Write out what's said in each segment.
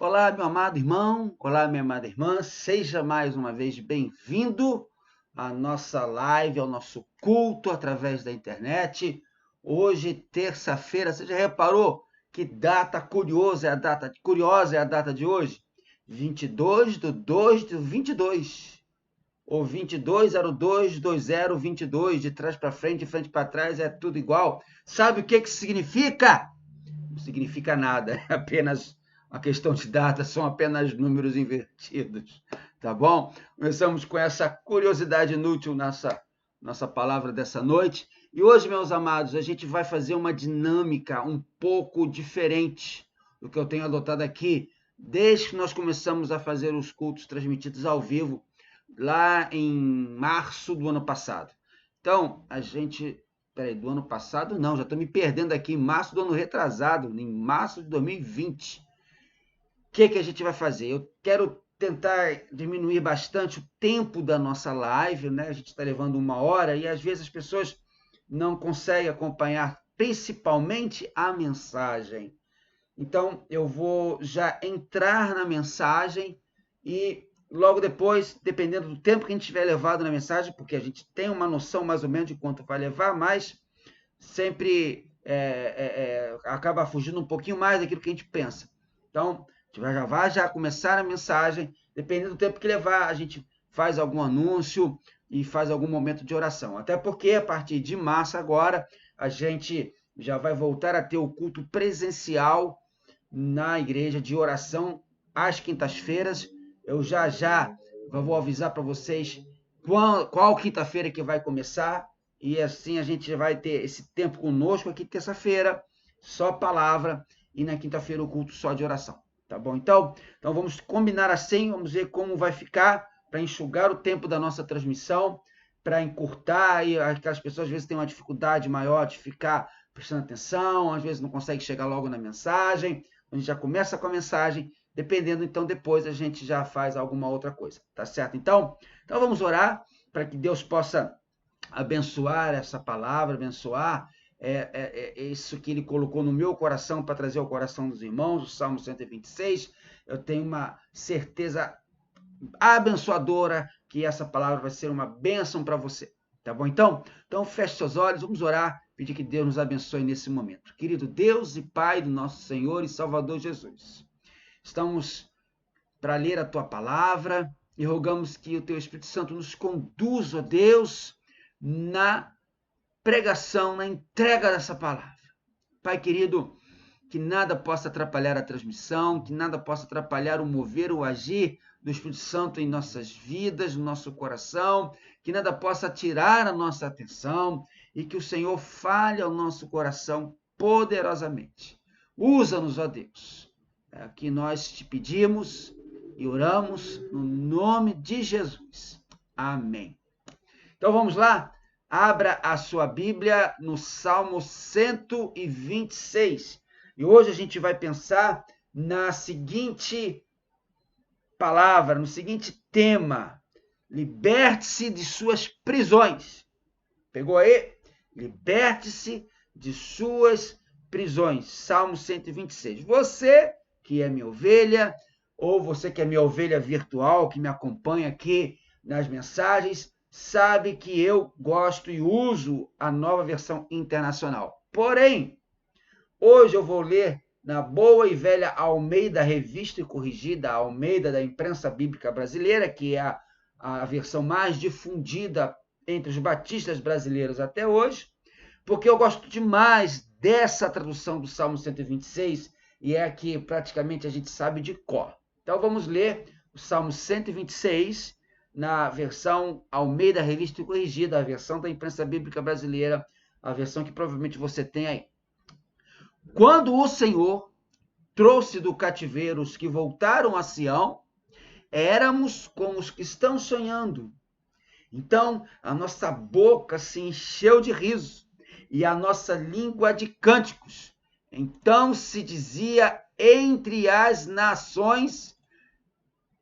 Olá, meu amado irmão, olá, minha amada irmã, seja mais uma vez bem-vindo à nossa live, ao nosso culto através da internet. Hoje, terça-feira, você já reparou que data curiosa é a data de hoje? 22/2/22, ou 22/02/2022, de trás para frente, de frente para trás, é tudo igual. Sabe o que que significa? Não significa nada, é apenas uma questão de data, são apenas números invertidos, tá bom? Começamos com essa curiosidade inútil nossa palavra dessa noite. E hoje, meus amados, a gente vai fazer uma dinâmica um pouco diferente do que eu tenho adotado aqui, desde que nós começamos a fazer os cultos transmitidos ao vivo, lá em março do ano passado. Então, a gente peraí, do ano passado não, já estou me perdendo aqui, em março do ano retrasado, em março de 2020. O que a gente vai fazer? Eu quero tentar diminuir bastante o tempo da nossa live, né? A gente está levando 1 hora e às vezes as pessoas não conseguem acompanhar, principalmente a mensagem. Então, eu vou já entrar na mensagem e logo depois, dependendo do tempo que a gente tiver levado na mensagem, porque a gente tem uma noção mais ou menos de quanto vai levar, mas sempre acaba fugindo um pouquinho mais daquilo que a gente pensa. Então, a gente já vai começar a mensagem, dependendo do tempo que levar, a gente faz algum anúncio e faz algum momento de oração. Até porque, a partir de março agora, a gente já vai voltar a ter o culto presencial na igreja de oração às quintas-feiras. Eu já vou avisar para vocês qual quinta-feira que vai começar, e assim a gente vai ter esse tempo conosco aqui terça-feira, só palavra, e na quinta-feira o culto só de oração. Tá bom? Então vamos combinar assim, vamos ver como vai ficar para enxugar o tempo da nossa transmissão, para encurtar, e aquelas pessoas às vezes têm uma dificuldade maior de ficar prestando atenção, às vezes não consegue chegar logo na mensagem, a gente já começa com a mensagem, dependendo, então depois a gente já faz alguma outra coisa, tá certo? Então vamos orar para que Deus possa abençoar essa palavra, abençoar isso que ele colocou no meu coração para trazer ao coração dos irmãos, o Salmo 126. Eu tenho uma certeza abençoadora que essa palavra vai ser uma bênção para você. Tá bom? Então feche seus olhos, vamos orar, pedir que Deus nos abençoe nesse momento. Querido Deus e Pai do nosso Senhor e Salvador Jesus, estamos para ler a tua palavra e rogamos que o teu Espírito Santo nos conduza, ó Deus, na pregação, na entrega dessa palavra. Pai querido, que nada possa atrapalhar a transmissão, que nada possa atrapalhar o mover, o agir do Espírito Santo em nossas vidas, no nosso coração, que nada possa tirar a nossa atenção e que o Senhor fale ao nosso coração poderosamente. Usa-nos, ó Deus. É o que nós te pedimos e oramos no nome de Jesus. Amém. Então vamos lá? Abra a sua Bíblia no Salmo 126. E hoje a gente vai pensar na seguinte palavra, no seguinte tema: liberte-se de suas prisões. Pegou aí? Liberte-se de suas prisões. Salmo 126. Você que é minha ovelha, ou você que é minha ovelha virtual, que me acompanha aqui nas mensagens, sabe que eu gosto e uso a Nova Versão Internacional. Porém, hoje eu vou ler na boa e velha Almeida Revista e Corrigida, Almeida da Imprensa Bíblica Brasileira, que é a versão mais difundida entre os batistas brasileiros até hoje, porque eu gosto demais dessa tradução do Salmo 126, e é a que praticamente a gente sabe de cor. Então vamos ler o Salmo 126 na versão Almeida Revista e Corrigida, a versão da Imprensa Bíblica Brasileira, a versão que provavelmente você tem aí. Quando o Senhor trouxe do cativeiro os que voltaram a Sião, éramos como os que estão sonhando. Então a nossa boca se encheu de riso e a nossa língua de cânticos. Então se dizia entre as nações: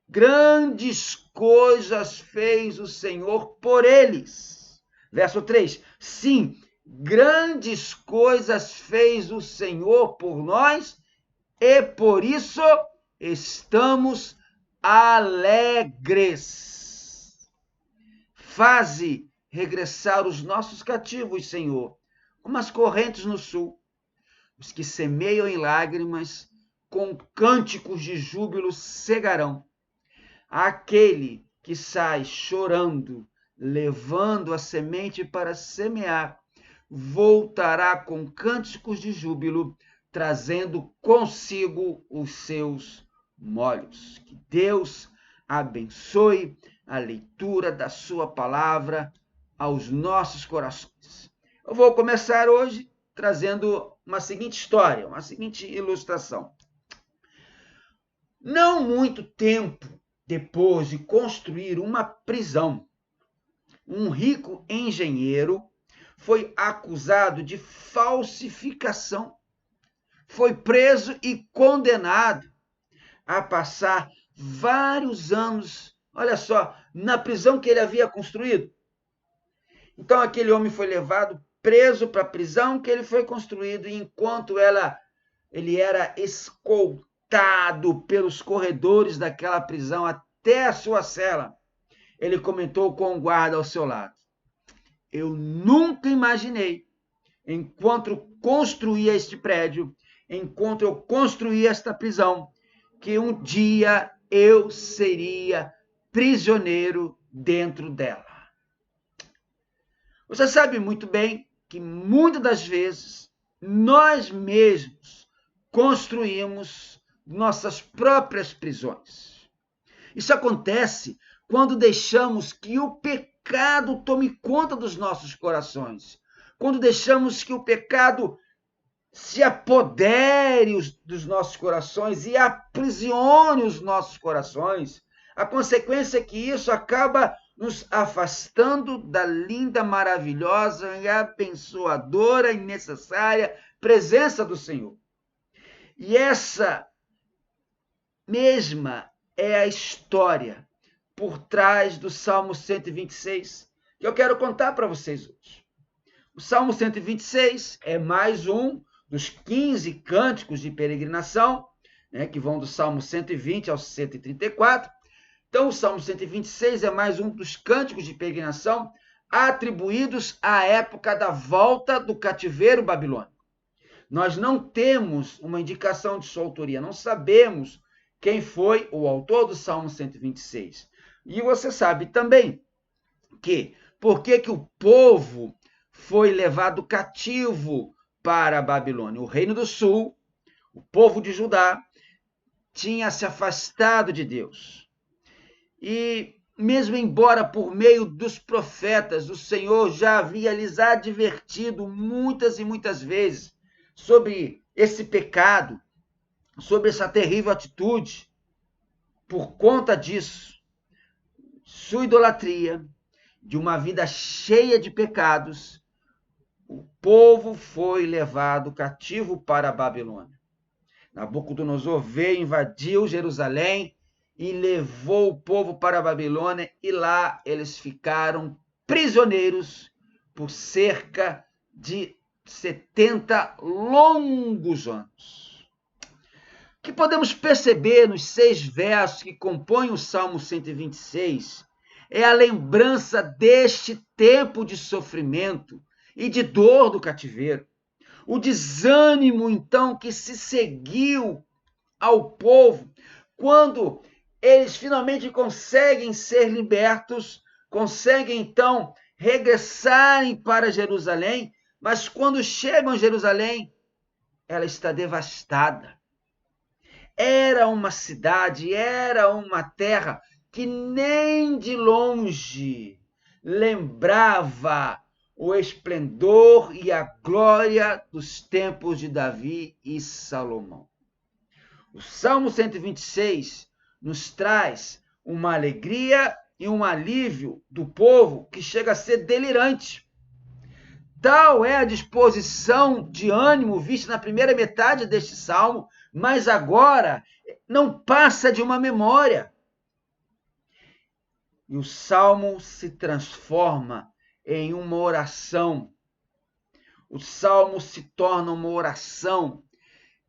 grandes coisas fez o Senhor por eles. Verso 3. Sim, grandes coisas fez o Senhor por nós, e por isso estamos alegres. Faze regressar os nossos cativos, Senhor, como as correntes no sul. Os que semeiam em lágrimas, com cânticos de júbilo cegarão. Aquele que sai chorando, levando a semente para semear, voltará com cânticos de júbilo, trazendo consigo os seus molhos. Que Deus abençoe a leitura da sua palavra aos nossos corações. Eu vou começar hoje trazendo uma seguinte história, uma seguinte ilustração. Não muito tempo depois de construir uma prisão, um rico engenheiro foi acusado de falsificação. Foi preso e condenado a passar vários anos, olha só, na prisão que ele havia construído. Então aquele homem foi levado preso para a prisão que ele foi construído, e enquanto ele era escoltado pelos corredores daquela prisão até a sua cela, ele comentou com o guarda ao seu lado: eu nunca imaginei, enquanto construía este prédio, enquanto eu construía esta prisão, que um dia eu seria prisioneiro dentro dela. Você sabe muito bem que muitas das vezes nós mesmos construímos nossas próprias prisões. Isso acontece quando deixamos que o pecado tome conta dos nossos corações, quando deixamos que o pecado se apodere dos nossos corações e aprisione os nossos corações. A consequência é que isso acaba nos afastando da linda, maravilhosa e abençoadora e necessária presença do Senhor. E essa mesma é a história por trás do Salmo 126, que eu quero contar para vocês hoje. O Salmo 126 é mais um dos 15 cânticos de peregrinação, né, que vão do Salmo 120 ao 134. Então, o Salmo 126 é mais um dos cânticos de peregrinação atribuídos à época da volta do cativeiro babilônico. Nós não temos uma indicação de sua autoria, não sabemos quem foi o autor do Salmo 126. E você sabe também por que o povo foi levado cativo para a Babilônia. O Reino do Sul, o povo de Judá, tinha se afastado de Deus. E mesmo embora por meio dos profetas o Senhor já havia lhes advertido muitas e muitas vezes sobre esse pecado, sobre essa terrível atitude, por conta disso, sua idolatria, de uma vida cheia de pecados, o povo foi levado cativo para a Babilônia. Nabucodonosor veio, invadiu Jerusalém e levou o povo para a Babilônia, e lá eles ficaram prisioneiros por cerca de 70 longos anos. O que podemos perceber nos 6 versos que compõem o Salmo 126 é a lembrança deste tempo de sofrimento e de dor do cativeiro. O desânimo, então, que se seguiu ao povo quando eles finalmente conseguem ser libertos, conseguem, então, regressarem para Jerusalém, mas quando chegam a Jerusalém, ela está devastada. Era uma cidade, era uma terra que nem de longe lembrava o esplendor e a glória dos tempos de Davi e Salomão. O Salmo 126 nos traz uma alegria e um alívio do povo que chega a ser delirante. Tal é a disposição de ânimo vista na primeira metade deste salmo, mas agora não passa de uma memória. E o salmo se transforma em uma oração. O salmo se torna uma oração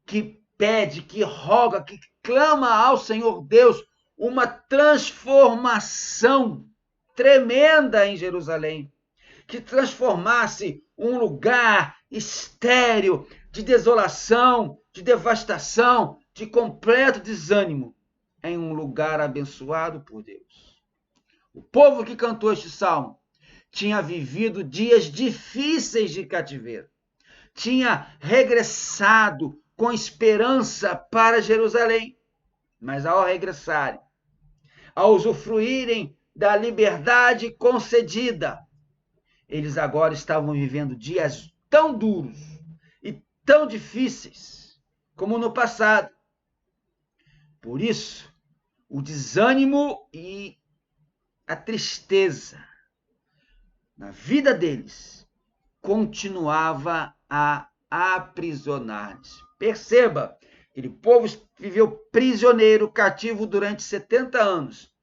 que pede, que roga, que clama ao Senhor Deus uma transformação tremenda em Jerusalém, que transformasse um lugar estéril, de desolação, de devastação, de completo desânimo, em um lugar abençoado por Deus. O povo que cantou este salmo tinha vivido dias difíceis de cativeiro, tinha regressado com esperança para Jerusalém, mas ao regressarem, ao usufruírem da liberdade concedida, eles agora estavam vivendo dias tão duros e tão difíceis como no passado. Por isso, o desânimo e a tristeza na vida deles continuava a aprisionar-lhes. Perceba, aquele povo viveu prisioneiro, cativo durante 70 anos.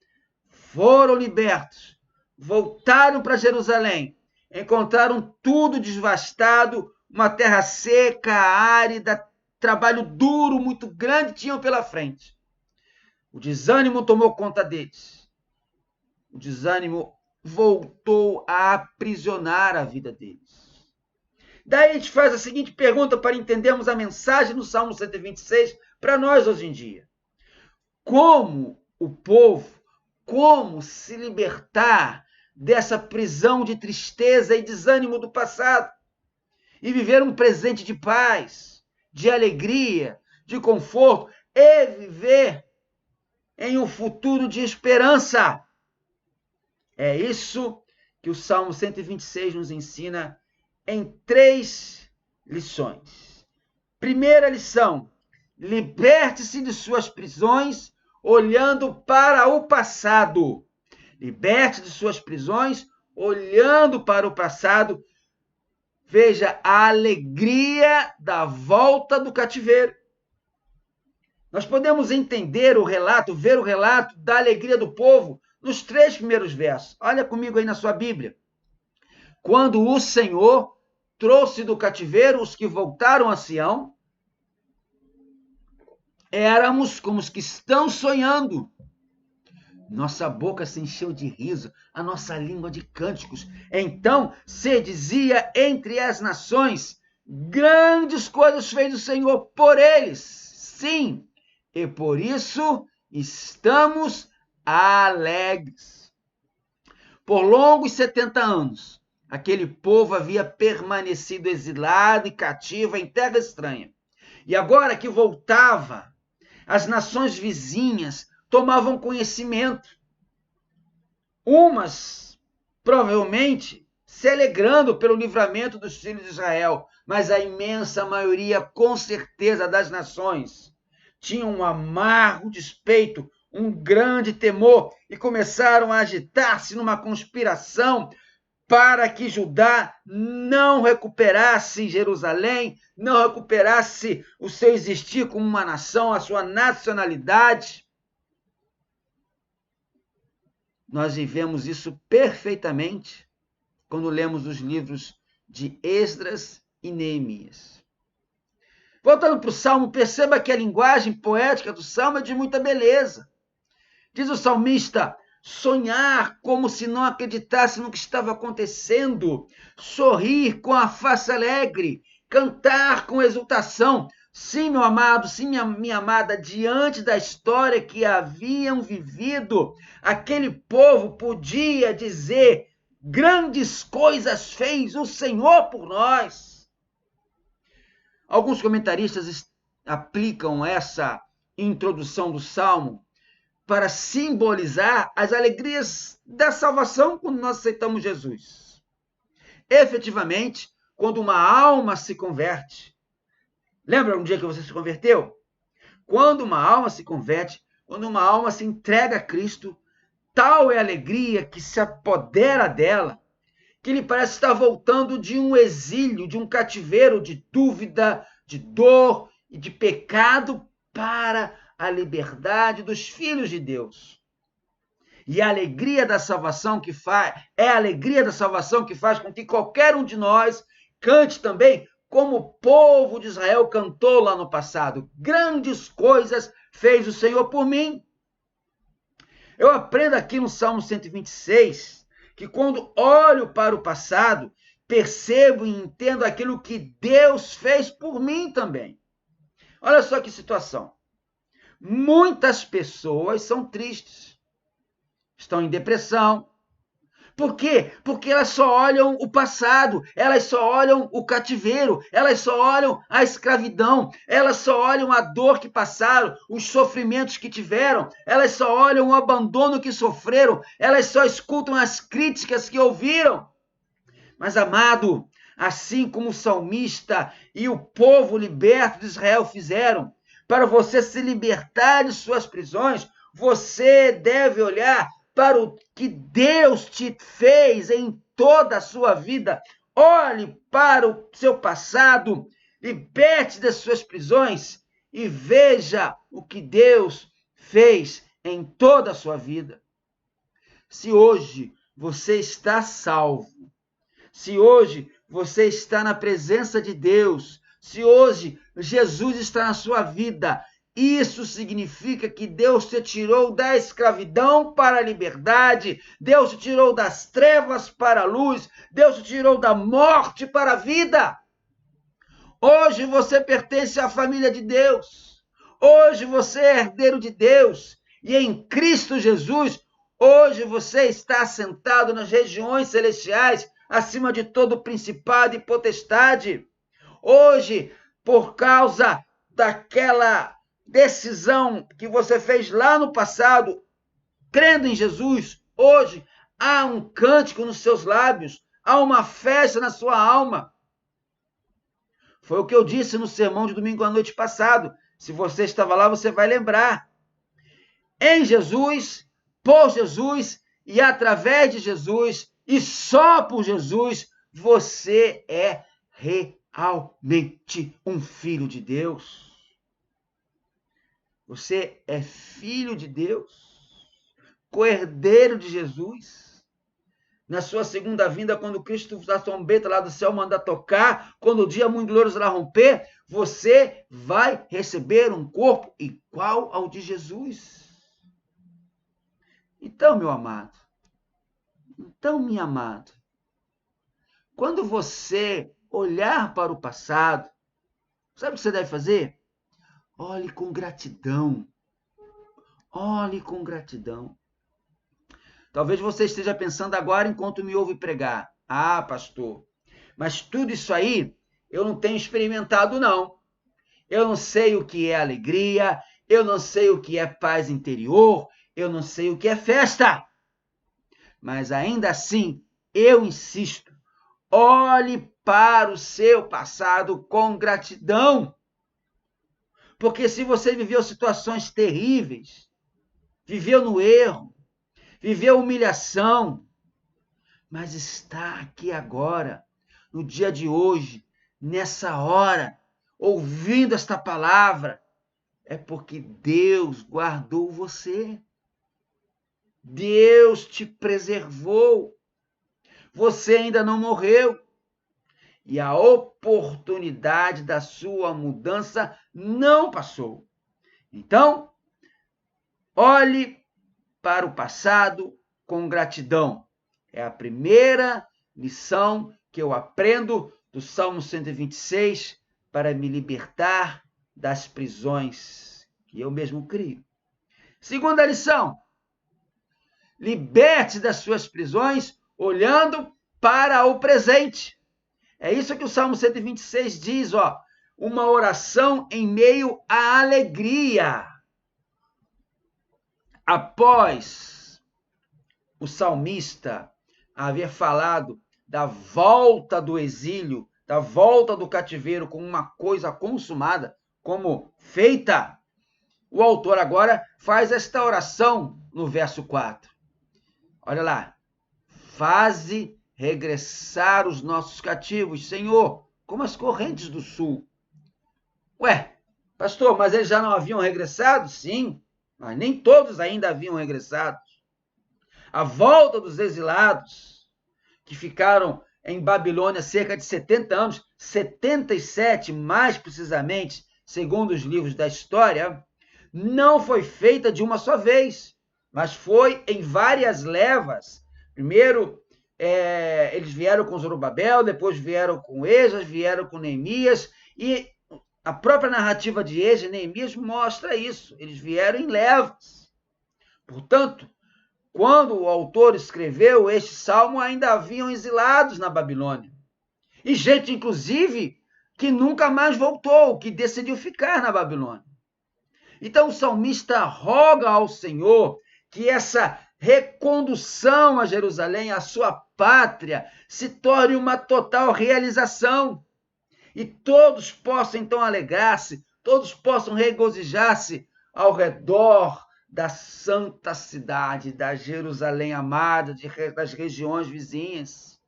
Foram libertos, voltaram para Jerusalém, encontraram tudo devastado, uma terra seca, árida, trabalho duro, muito grande tinham pela frente. O desânimo tomou conta deles. O desânimo voltou a aprisionar a vida deles. Daí a gente faz a seguinte pergunta para entendermos a mensagem no Salmo 126 para nós hoje em dia. Como o povo, como se libertar dessa prisão de tristeza e desânimo do passado e viver um presente de paz, de alegria, de conforto e viver em um futuro de esperança? É isso que o Salmo 126 nos ensina em 3 lições. Primeira lição: liberte-se de suas prisões olhando para o passado. Liberte de suas prisões olhando para o passado. Veja a alegria da volta do cativeiro. Nós podemos entender o relato, ver o relato da alegria do povo nos 3 primeiros versos. Olha comigo aí na sua Bíblia. Quando o Senhor trouxe do cativeiro os que voltaram a Sião, éramos como os que estão sonhando. Nossa boca se encheu de riso, a nossa língua de cânticos. Então se dizia entre as nações: grandes coisas fez o Senhor por eles. Sim, e por isso estamos alegres. Por longos 70 anos, aquele povo havia permanecido exilado e cativo em terra estranha. E agora que voltava, as nações vizinhas tomavam conhecimento. Umas, provavelmente, se alegrando pelo livramento dos filhos de Israel, mas a imensa maioria, com certeza, das nações tinham um amargo despeito, um grande temor, e começaram a agitar-se numa conspiração para que Judá não recuperasse Jerusalém, não recuperasse o seu existir como uma nação, a sua nacionalidade. Nós vivemos isso perfeitamente quando lemos os livros de Esdras e Neemias. Voltando para o Salmo, perceba que a linguagem poética do Salmo é de muita beleza. Diz o salmista: sonhar como se não acreditasse no que estava acontecendo, sorrir com a face alegre, cantar com exultação. Sim, meu amado, sim, minha amada, diante da história que haviam vivido, aquele povo podia dizer: grandes coisas fez o Senhor por nós. Alguns comentaristas aplicam essa introdução do Salmo para simbolizar as alegrias da salvação quando nós aceitamos Jesus. Efetivamente, quando uma alma se converte, lembra um dia que você se converteu? Quando uma alma se converte, quando uma alma se entrega a Cristo, tal é a alegria que se apodera dela, que lhe parece estar voltando de um exílio, de um cativeiro de dúvida, de dor e de pecado para a liberdade dos filhos de Deus. E a alegria da salvação que faz, é a alegria da salvação que faz com que qualquer um de nós cante também como o povo de Israel cantou lá no passado: grandes coisas fez o Senhor por mim. Eu aprendo aqui no Salmo 126 que quando olho para o passado, percebo e entendo aquilo que Deus fez por mim também. Olha só que situação. Muitas pessoas são tristes, estão em depressão. Por quê? Porque elas só olham o passado, elas só olham o cativeiro, elas só olham a escravidão, elas só olham a dor que passaram, os sofrimentos que tiveram, elas só olham o abandono que sofreram, elas só escutam as críticas que ouviram. Mas, amado, assim como o salmista e o povo liberto de Israel fizeram, para você se libertar de suas prisões, você deve olhar para o que Deus te fez em toda a sua vida. Olhe para o seu passado, liberte das suas prisões e veja o que Deus fez em toda a sua vida. Se hoje você está salvo, se hoje você está na presença de Deus, se hoje Jesus está na sua vida, isso significa que Deus te tirou da escravidão para a liberdade, Deus te tirou das trevas para a luz, Deus te tirou da morte para a vida. Hoje você pertence à família de Deus, hoje você é herdeiro de Deus, e em Cristo Jesus, hoje você está assentado nas regiões celestiais, acima de todo principado e potestade. Hoje, por causa daquela decisão que você fez lá no passado, crendo em Jesus, hoje há um cântico nos seus lábios, há uma festa na sua alma. Foi o que eu disse no sermão de domingo à noite passado. Se você estava lá, você vai lembrar. Em Jesus, por Jesus e através de Jesus, e só por Jesus, você é realmente um filho de Deus. Você é filho de Deus, co-herdeiro de Jesus. Na sua segunda vinda, quando Cristo da trombeta lá do céu mandar tocar, quando o dia muito glorioso lá romper, você vai receber um corpo igual ao de Jesus. Então, meu amado, minha amada, quando você olhar para o passado, sabe o que você deve fazer? Olhe com gratidão. Olhe com gratidão. Talvez você esteja pensando agora enquanto me ouve pregar. Ah, pastor, mas tudo isso aí eu não tenho experimentado, não. Eu não sei o que é alegria, eu não sei o que é paz interior, eu não sei o que é festa. Mas ainda assim, eu insisto, olhe para o seu passado com gratidão. Porque se você viveu situações terríveis, viveu no erro, viveu humilhação, mas está aqui agora, no dia de hoje, nessa hora, ouvindo esta palavra, é porque Deus guardou você. Deus te preservou. Você ainda não morreu. E a oportunidade da sua mudança não passou. Então, olhe para o passado com gratidão. É a primeira lição que eu aprendo do Salmo 126 para me libertar das prisões que eu mesmo crio. Segunda lição, liberte das suas prisões olhando para o presente. É isso que o Salmo 126 diz, ó, uma oração em meio à alegria. Após o salmista haver falado da volta do exílio, da volta do cativeiro como uma coisa consumada, como feita, o autor agora faz esta oração no verso 4. Olha lá. Faze regressar os nossos cativos, Senhor, como as correntes do sul. Ué, pastor, mas eles já não haviam regressado? Sim, mas nem todos ainda haviam regressado. A volta dos exilados, que ficaram em Babilônia cerca de 70 anos, 77 mais precisamente, segundo os livros da história, não foi feita de uma só vez, mas foi em várias levas. Primeiro, eles vieram com Zorobabel, depois vieram com Esdras, vieram com Neemias, e a própria narrativa de Esdras e Neemias mostra isso. Eles vieram em levas. Portanto, quando o autor escreveu este salmo, ainda haviam exilados na Babilônia. E gente, inclusive, que nunca mais voltou, que decidiu ficar na Babilônia. Então o salmista roga ao Senhor que essa recondução a Jerusalém, a sua pátria, se torne uma total realização. E todos possam então alegrar-se, todos possam regozijar-se ao redor da santa cidade, da Jerusalém amada, das regiões vizinhas.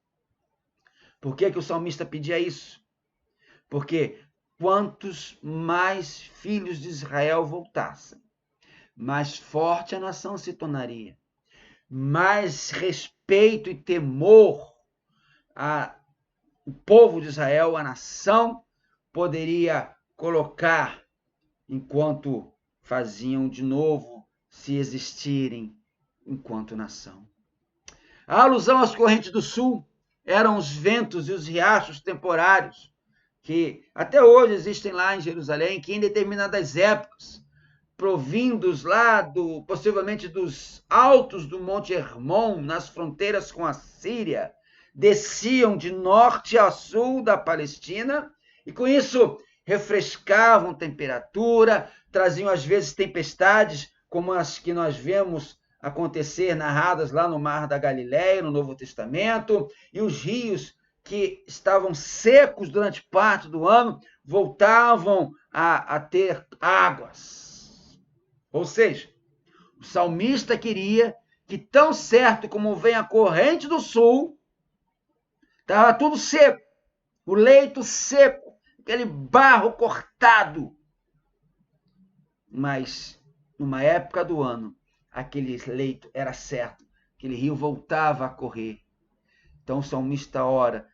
Por que o salmista pedia isso? Porque quantos mais filhos de Israel voltassem, mais forte a nação se tornaria, mais respeito e temor o povo de Israel, a nação, poderia colocar enquanto faziam de novo se existirem enquanto nação. A alusão às correntes do sul eram os ventos e os riachos temporários que até hoje existem lá em Jerusalém, que em determinadas épocas, provindos lá possivelmente dos altos do Monte Hermon, nas fronteiras com a Síria, desciam de norte a sul da Palestina e com isso refrescavam temperatura, traziam às vezes tempestades como as que nós vemos acontecer narradas lá no Mar da Galileia, no Novo Testamento, e os rios que estavam secos durante parte do ano voltavam a ter águas. Ou seja, o salmista queria que, tão certo como vem a corrente do sul, estava tudo seco, o leito seco, aquele barro cortado. Mas, numa época do ano, aquele leito era certo, aquele rio voltava a correr. Então o salmista ora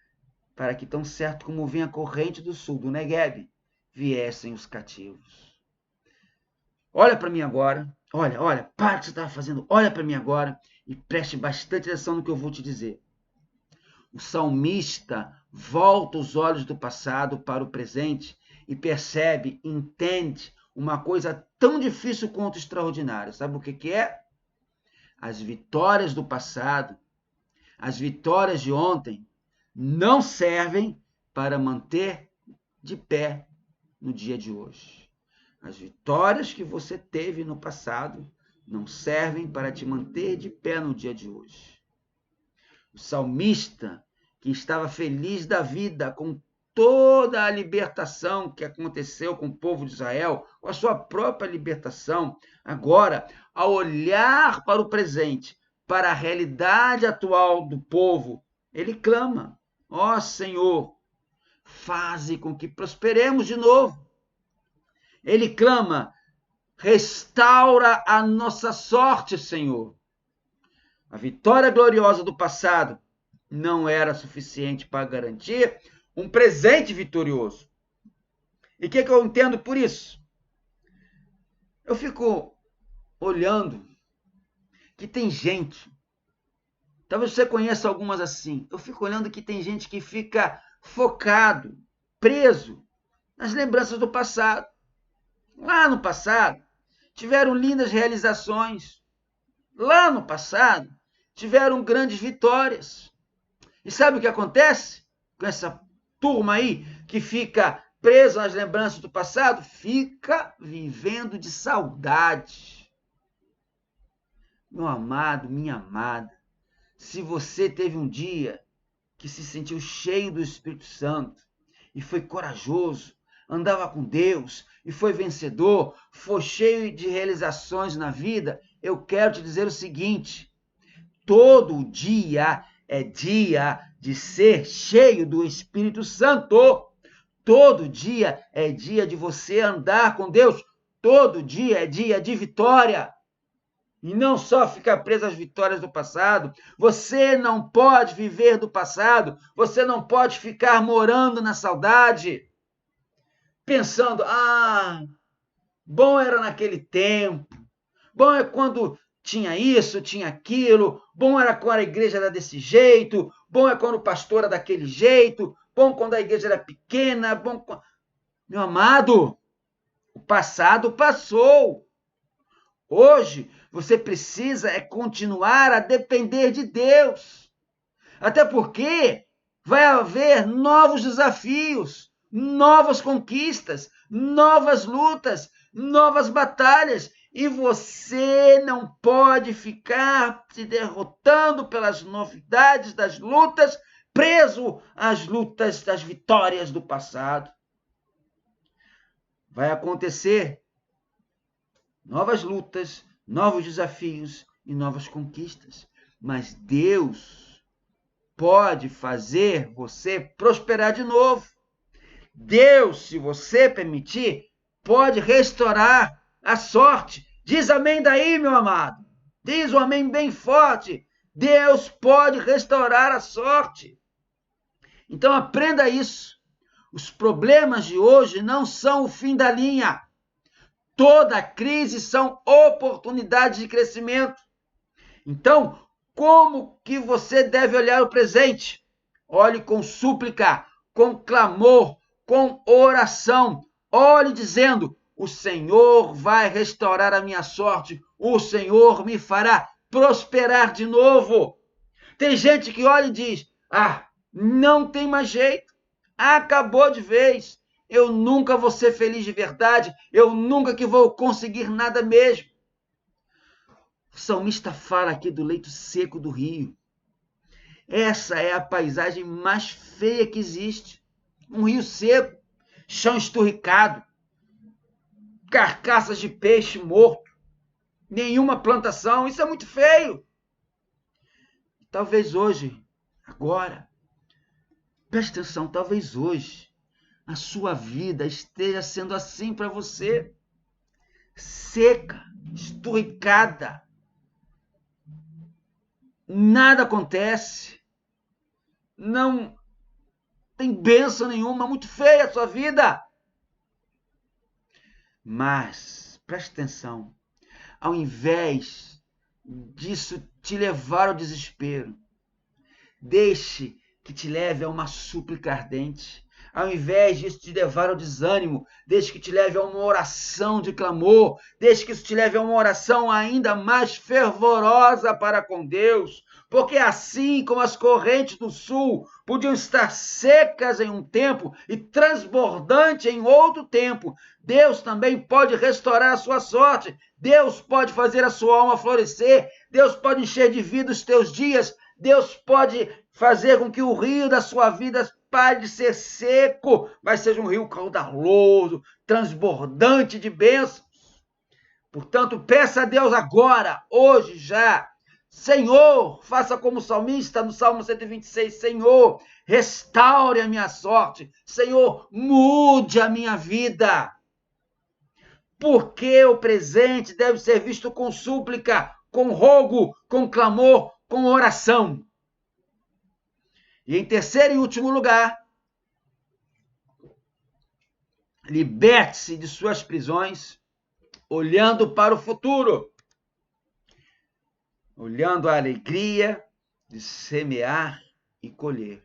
para que, tão certo como vem a corrente do sul, do Negueb, viessem os cativos. Olha para mim agora, olha, para o que você estava fazendo, olha para mim agora e preste bastante atenção no que eu vou te dizer. O salmista volta os olhos do passado para o presente e percebe, entende uma coisa tão difícil quanto extraordinária. Sabe o que é? As vitórias do passado, as vitórias de ontem, não servem para manter de pé no dia de hoje. As vitórias que você teve no passado não servem para te manter de pé no dia de hoje. O salmista, que estava feliz da vida com toda a libertação que aconteceu com o povo de Israel, com a sua própria libertação, agora, ao olhar para o presente, para a realidade atual do povo, ele clama: ó Senhor, faze com que prosperemos de novo. Ele clama: restaura a nossa sorte, Senhor. A vitória gloriosa do passado não era suficiente para garantir um presente vitorioso. E o que eu entendo por isso? Eu fico olhando que tem gente, talvez você conheça algumas assim, eu fico olhando que tem gente que fica focado, preso nas lembranças do passado. Lá no passado, tiveram lindas realizações. Lá no passado, tiveram grandes vitórias. E sabe o que acontece com essa turma aí que fica presa nas lembranças do passado? Fica vivendo de saudade. Meu amado, minha amada, se você teve um dia que se sentiu cheio do Espírito Santo e foi corajoso, andava com Deus e foi vencedor, foi cheio de realizações na vida, eu quero te dizer o seguinte: todo dia é dia de ser cheio do Espírito Santo. Todo dia é dia de você andar com Deus. Todo dia é dia de vitória. E não só ficar preso às vitórias do passado. Você não pode viver do passado. Você não pode ficar morando na saudade, pensando: bom era naquele tempo, bom é quando tinha isso, tinha aquilo, bom era quando a igreja era desse jeito, bom é quando o pastor era daquele jeito, bom quando a igreja era pequena, bom... Meu amado, o passado passou. Hoje, você precisa continuar a depender de Deus. Até porque vai haver novos desafios, novas conquistas, novas lutas, novas batalhas. E você não pode ficar se derrotando pelas novidades das lutas, preso às lutas das vitórias do passado. Vai acontecer novas lutas, novos desafios e novas conquistas. Mas Deus pode fazer você prosperar de novo. Deus, se você permitir, pode restaurar a sorte. Diz amém daí, meu amado. Diz um amém bem forte. Deus pode restaurar a sorte. Então aprenda isso. Os problemas de hoje não são o fim da linha. Toda crise são oportunidades de crescimento. Então, como que você deve olhar o presente? Olhe com súplica, com clamor, com oração. Olhe dizendo: o Senhor vai restaurar a minha sorte, o Senhor me fará prosperar de novo. Tem gente que olha e diz: ah, não tem mais jeito, acabou de vez, eu nunca vou ser feliz de verdade, eu nunca que vou conseguir nada mesmo. O salmista fala aqui do leito seco do rio. Essa é a paisagem mais feia que existe. Um rio seco, chão esturricado, carcaças de peixe morto, nenhuma plantação. Isso é muito feio. Talvez hoje, agora, preste atenção, talvez hoje a sua vida esteja sendo assim para você. Seca, esturricada. Nada acontece. Não tem bênção nenhuma, muito feia a sua vida. Mas, preste atenção, ao invés disso te levar ao desespero, deixe que te leve a uma súplica ardente. Ao invés disso te levar ao desânimo, deixe que te leve a uma oração de clamor, deixe que isso te leve a uma oração ainda mais fervorosa para com Deus, porque assim como as correntes do sul podiam estar secas em um tempo e transbordantes em outro tempo, Deus também pode restaurar a sua sorte, Deus pode fazer a sua alma florescer, Deus pode encher de vida os teus dias, Deus pode fazer com que o rio da sua vida pare de ser seco, mas seja um rio caudaloso, transbordante de bênçãos. Portanto, peça a Deus agora, hoje já, Senhor, faça como o salmista no Salmo 126, Senhor, restaure a minha sorte, Senhor, mude a minha vida. Porque o presente deve ser visto com súplica, com rogo, com clamor, com oração. E em terceiro e último lugar, liberte-se de suas prisões, olhando para o futuro, olhando a alegria de semear e colher.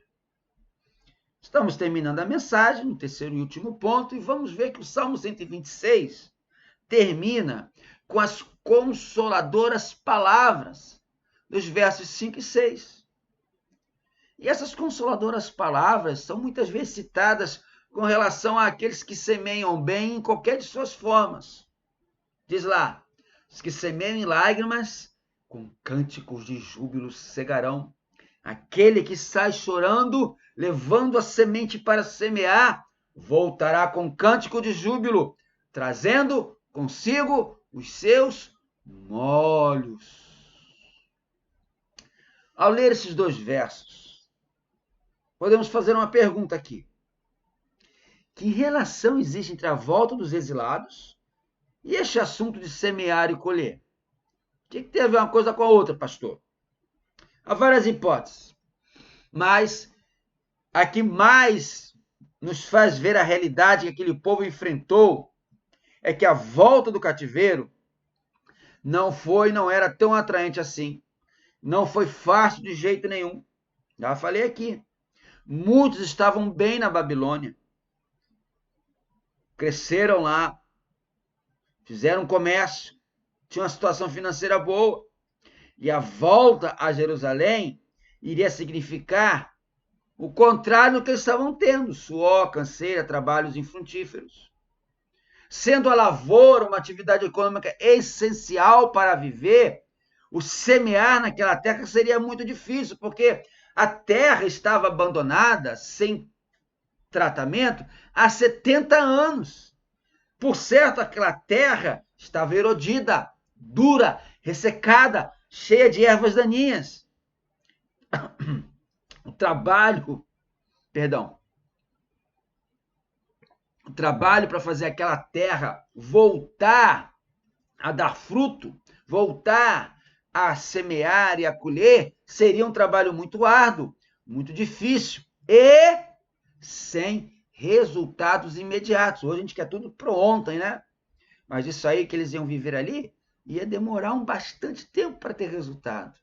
Estamos terminando a mensagem, no terceiro e último ponto, e vamos ver que o Salmo 126 termina com as consoladoras palavras dos versos 5 e 6. E essas consoladoras palavras são muitas vezes citadas com relação àqueles que semeiam bem em qualquer de suas formas. Diz lá, os que semeiam em lágrimas, com cânticos de júbilo cegarão. Aquele que sai chorando, levando a semente para semear, voltará com cântico de júbilo, trazendo consigo os seus molhos. Ao ler esses dois versos, podemos fazer uma pergunta aqui. Que relação existe entre a volta dos exilados e este assunto de semear e colher? O que tem a ver uma coisa com a outra, pastor? Há várias hipóteses, mas a que mais nos faz ver a realidade que aquele povo enfrentou é que a volta do cativeiro não era tão atraente assim. Não foi fácil de jeito nenhum. Já falei aqui. Muitos estavam bem na Babilônia. Cresceram lá, fizeram comércio, tinham uma situação financeira boa. E a volta a Jerusalém iria significar o contrário do que eles estavam tendo: suor, canseira, trabalhos infrutíferos. Sendo a lavoura uma atividade econômica essencial para viver, o semear naquela terra seria muito difícil, porque a terra estava abandonada, sem tratamento, há 70 anos. Por certo, aquela terra estava erodida, dura, ressecada, cheia de ervas daninhas. O trabalho para fazer aquela terra voltar a dar fruto, voltar a semear e a colher, seria um trabalho muito árduo, muito difícil e sem resultados imediatos. Hoje a gente quer tudo para ontem, né? Mas isso aí que eles iam viver ali ia demorar bastante tempo para ter resultado.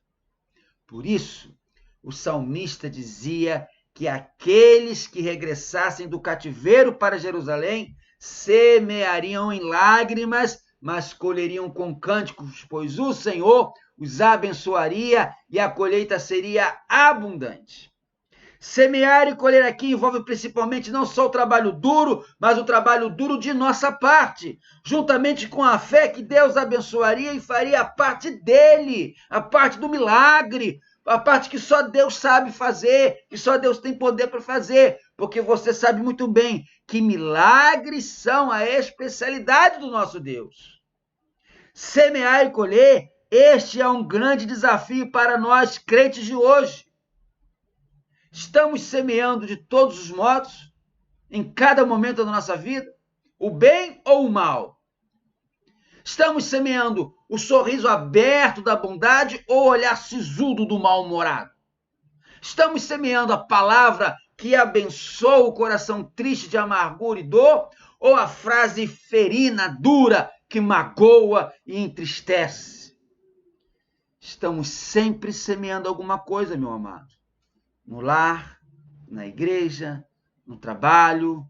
Por isso, o salmista dizia que aqueles que regressassem do cativeiro para Jerusalém semeariam em lágrimas, mas colheriam com cânticos, pois o Senhor os abençoaria e a colheita seria abundante. Semear e colher aqui envolve principalmente não só o trabalho duro, mas o trabalho duro de nossa parte, juntamente com a fé que Deus abençoaria e faria a parte dele, a parte do milagre, a parte que só Deus sabe fazer, que só Deus tem poder para fazer, porque você sabe muito bem que milagres são a especialidade do nosso Deus. Semear e colher, este é um grande desafio para nós crentes de hoje. Estamos semeando de todos os modos, em cada momento da nossa vida, o bem ou o mal? Estamos semeando o sorriso aberto da bondade ou o olhar sisudo do mal-humorado? Estamos semeando a palavra que abençoa o coração triste de amargura e dor ou a frase ferina, dura, que magoa e entristece? Estamos sempre semeando alguma coisa, meu amado. No lar, na igreja, no trabalho,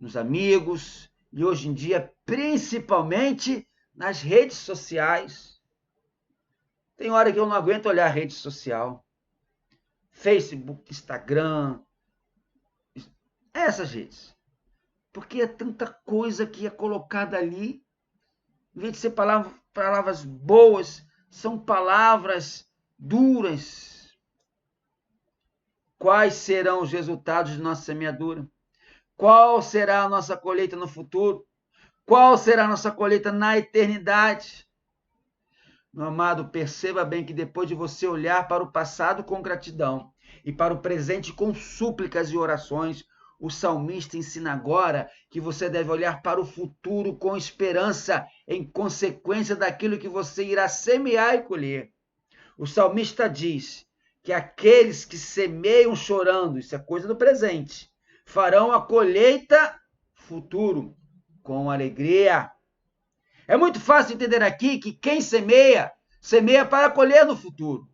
nos amigos e hoje em dia, principalmente nas redes sociais. Tem hora que eu não aguento olhar a rede social. Facebook, Instagram, essas redes. Porque é tanta coisa que é colocada ali. Em vez de ser palavras boas, são palavras duras. Quais serão os resultados de nossa semeadura? Qual será a nossa colheita no futuro? Qual será a nossa colheita na eternidade? Meu amado, perceba bem que depois de você olhar para o passado com gratidão e para o presente com súplicas e orações, o salmista ensina agora que você deve olhar para o futuro com esperança, em consequência daquilo que você irá semear e colher. O salmista diz que aqueles que semeiam chorando, isso é coisa do presente, farão a colheita futuro com alegria. É muito fácil entender aqui que quem semeia, semeia para colher no futuro.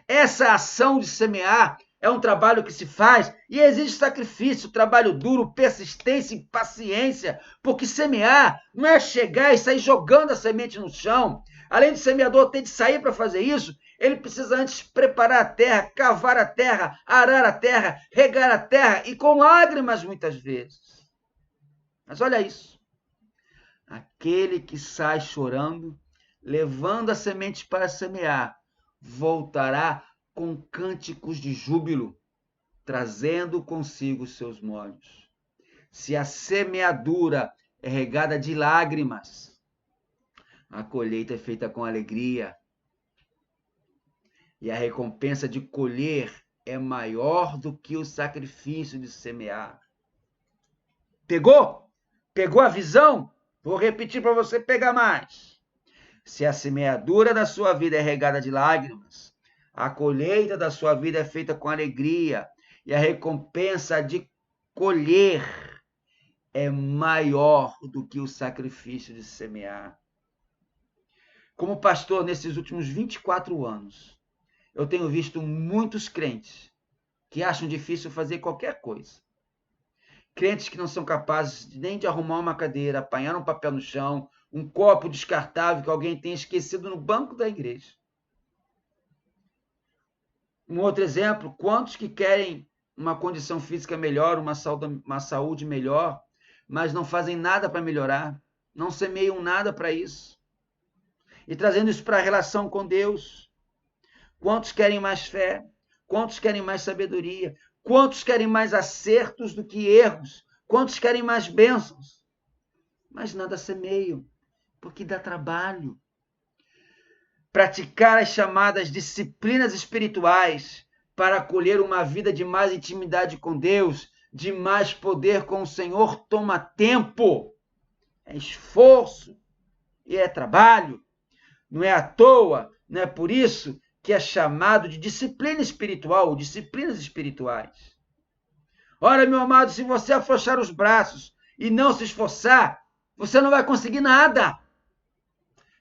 Essa ação de semear é um trabalho que se faz e exige sacrifício, trabalho duro, persistência e paciência, porque semear não é chegar e sair jogando a semente no chão. Além de semeador ter de sair para fazer isso, ele precisa antes preparar a terra, cavar a terra, arar a terra, regar a terra e com lágrimas muitas vezes. Mas olha isso. Aquele que sai chorando, levando a semente para semear, voltará com cânticos de júbilo, trazendo consigo seus molhos. Se a semeadura é regada de lágrimas, a colheita é feita com alegria. E a recompensa de colher é maior do que o sacrifício de semear. Pegou? Pegou a visão? Vou repetir para você pegar mais. Se a semeadura da sua vida é regada de lágrimas, a colheita da sua vida é feita com alegria. E a recompensa de colher é maior do que o sacrifício de semear. Como pastor, nesses últimos 24 anos, eu tenho visto muitos crentes que acham difícil fazer qualquer coisa. Crentes que não são capazes nem de arrumar uma cadeira, apanhar um papel no chão, um copo descartável que alguém tenha esquecido no banco da igreja. Um outro exemplo, quantos que querem uma condição física melhor, uma saúde melhor, mas não fazem nada para melhorar, não semeiam nada para isso. E trazendo isso para a relação com Deus. Quantos querem mais fé? Quantos querem mais sabedoria? Quantos querem mais acertos do que erros? Quantos querem mais bênçãos? Mas nada semeiam, porque dá trabalho. Praticar as chamadas disciplinas espirituais para colher uma vida de mais intimidade com Deus, de mais poder com o Senhor, toma tempo, é esforço e é trabalho. Não é à toa, não é por isso que é chamado de disciplina espiritual, ou disciplinas espirituais. Ora, meu amado, se você afrouxar os braços e não se esforçar, você não vai conseguir nada.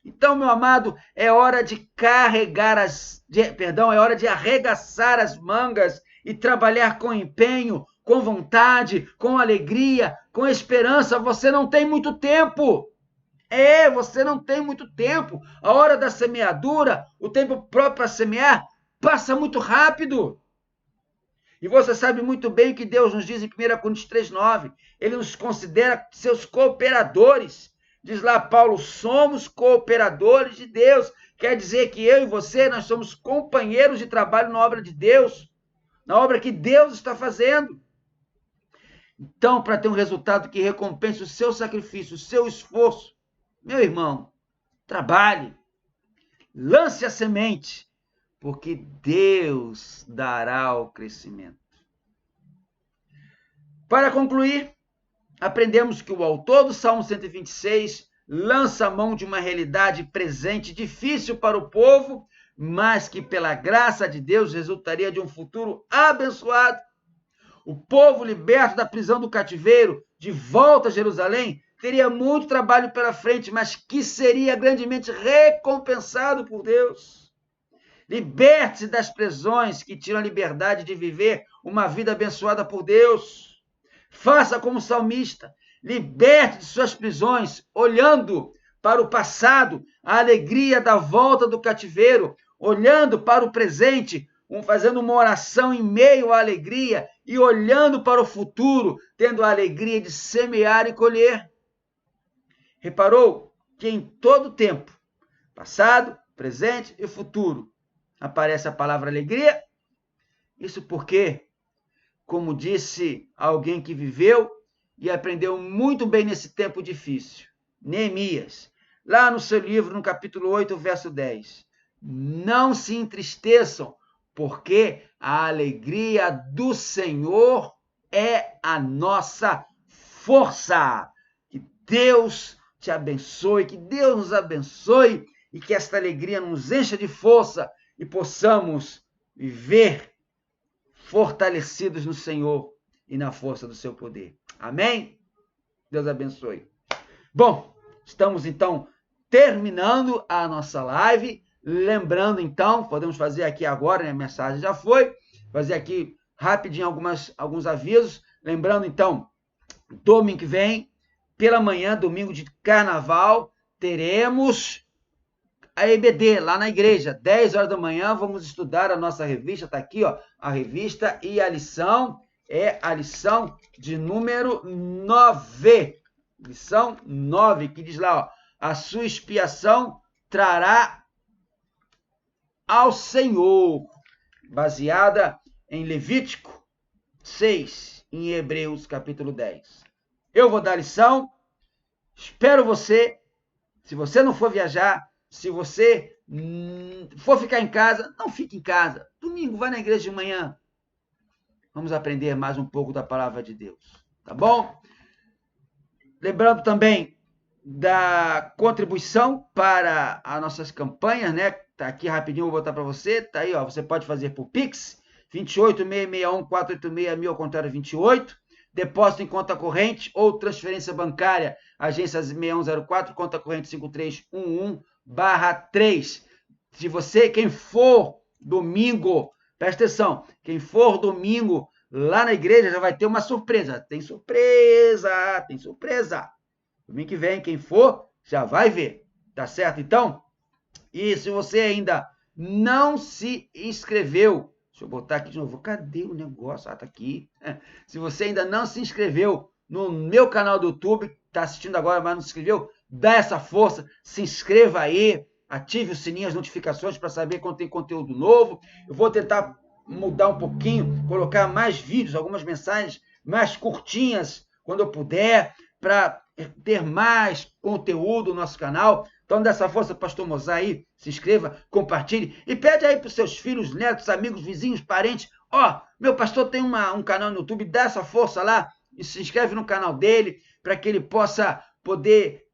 Então, meu amado, é hora de é hora de arregaçar as mangas e trabalhar com empenho, com vontade, com alegria, com esperança. Você não tem muito tempo. Você não tem muito tempo. A hora da semeadura, o tempo próprio para semear, passa muito rápido. E você sabe muito bem que Deus nos diz em 1 Coríntios 3,9, ele nos considera seus cooperadores. Diz lá Paulo, somos cooperadores de Deus. Quer dizer que eu e você, nós somos companheiros de trabalho na obra de Deus, na obra que Deus está fazendo. Então, para ter um resultado que recompense o seu sacrifício, o seu esforço, meu irmão, trabalhe, lance a semente, porque Deus dará o crescimento. Para concluir, aprendemos que o autor do Salmo 126 lança a mão de uma realidade presente difícil para o povo, mas que pela graça de Deus resultaria de um futuro abençoado. O povo liberto da prisão do cativeiro, de volta a Jerusalém, teria muito trabalho pela frente, mas que seria grandemente recompensado por Deus. Liberte-se das prisões que tiram a liberdade de viver uma vida abençoada por Deus. Faça como salmista, liberte de suas prisões, olhando para o passado, a alegria da volta do cativeiro, olhando para o presente, fazendo uma oração em meio à alegria e olhando para o futuro, tendo a alegria de semear e colher. Reparou que em todo tempo, passado, presente e futuro, aparece a palavra alegria? Isso porque, como disse alguém que viveu e aprendeu muito bem nesse tempo difícil, Neemias, lá no seu livro, no capítulo 8, verso 10, não se entristeçam, porque a alegria do Senhor é a nossa força. Que Deus te abençoe, que Deus nos abençoe e que esta alegria nos encha de força e possamos viver fortalecidos no Senhor e na força do seu poder. Amém? Deus abençoe. Bom, estamos então terminando a nossa live. Lembrando então, podemos fazer aqui agora, né? A mensagem já foi, fazer aqui rapidinho alguns avisos. Lembrando então, domingo que vem, pela manhã, domingo de carnaval, teremos a EBD lá na igreja, 10 horas da manhã, vamos estudar a nossa revista, está aqui, ó, a revista e a lição, é a lição de número 9, lição 9, que diz lá, ó, a sua expiação trará ao Senhor, baseada em Levítico 6, em Hebreus capítulo 10. Eu vou dar a lição, espero você, se você não for viajar, se você for ficar em casa, não fique em casa. Domingo, vai na igreja de manhã. Vamos aprender mais um pouco da palavra de Deus. Tá bom? Lembrando também da contribuição para as nossas campanhas, né? Tá aqui rapidinho, vou botar para você. Tá aí, ó. Você pode fazer por Pix, 28661-486, ao contrário, 28. depósito em conta corrente ou transferência bancária, agência 6104, conta corrente 5311/3. Se você, quem for domingo, presta atenção, quem for domingo lá na igreja já vai ter uma surpresa. Tem surpresa, tem surpresa. Domingo que vem, quem for, já vai ver, tá certo? Então, e se você ainda não se inscreveu, deixa eu botar aqui de novo, cadê o negócio? Ah, tá aqui. Se você ainda não se inscreveu no meu canal do YouTube, tá assistindo agora, mas não se inscreveu, dá essa força, se inscreva aí, ative o sininho, as notificações para saber quando tem conteúdo novo. Eu vou tentar mudar um pouquinho, colocar mais vídeos, algumas mensagens mais curtinhas, quando eu puder, para ter mais conteúdo no nosso canal. Então, dessa força, pastor Mozart aí, se inscreva, compartilhe e pede aí para os seus filhos, netos, amigos, vizinhos, parentes. Ó, meu pastor tem um canal no YouTube, dá essa força lá e se inscreve no canal dele para que ele possa poder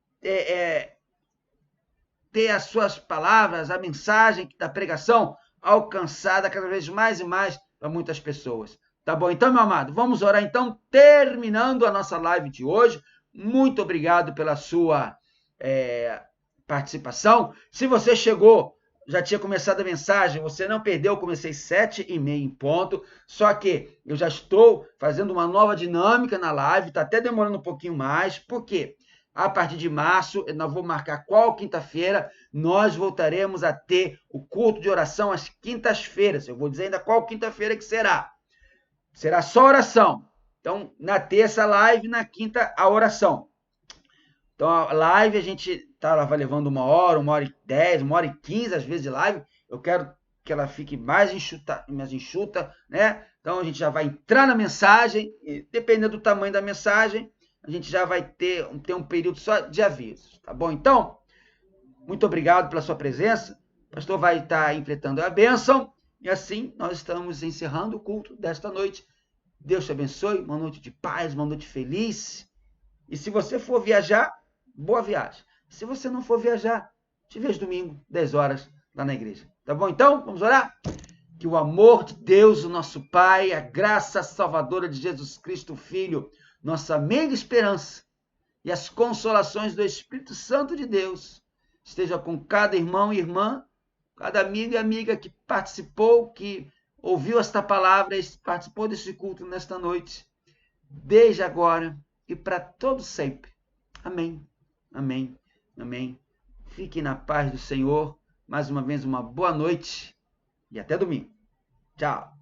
ter as suas palavras, a mensagem da pregação alcançada cada vez mais e mais para muitas pessoas. Tá bom? Então, meu amado, vamos orar então, terminando a nossa live de hoje. Muito obrigado pela sua participação. Se você chegou, já tinha começado a mensagem, você não perdeu, eu comecei 7h30 em ponto, só que eu já estou fazendo uma nova dinâmica na live, está até demorando um pouquinho mais, por quê? A partir de março, nós vamos marcar qual quinta-feira, nós voltaremos a ter o culto de oração às quintas-feiras. Eu vou dizer ainda qual quinta-feira que será. Será só oração. Então, na terça, live, na quinta, a oração. Então, a live, a gente vai levando 1h, 1h10, 1h15, às vezes, de live. Eu quero que ela fique mais enxuta, né? Então, a gente já vai entrar na mensagem, e dependendo do tamanho da mensagem, a gente já vai ter um período só de avisos, tá bom? Então, muito obrigado pela sua presença. O pastor vai estar enfrentando a bênção. E assim, nós estamos encerrando o culto desta noite. Deus te abençoe. Uma noite de paz, uma noite feliz. E se você for viajar, boa viagem. Se você não for viajar, te vejo domingo, 10 horas, lá na igreja. Tá bom? Então, vamos orar? Que o amor de Deus, o nosso Pai, a graça salvadora de Jesus Cristo, Filho, nossa meiga esperança e as consolações do Espírito Santo de Deus esteja com cada irmão e irmã, cada amigo e amiga que participou, que ouviu esta palavra e participou desse culto nesta noite, desde agora e para todo sempre. Amém, amém, amém. Fiquem na paz do Senhor. Mais uma vez, uma boa noite e até domingo. Tchau.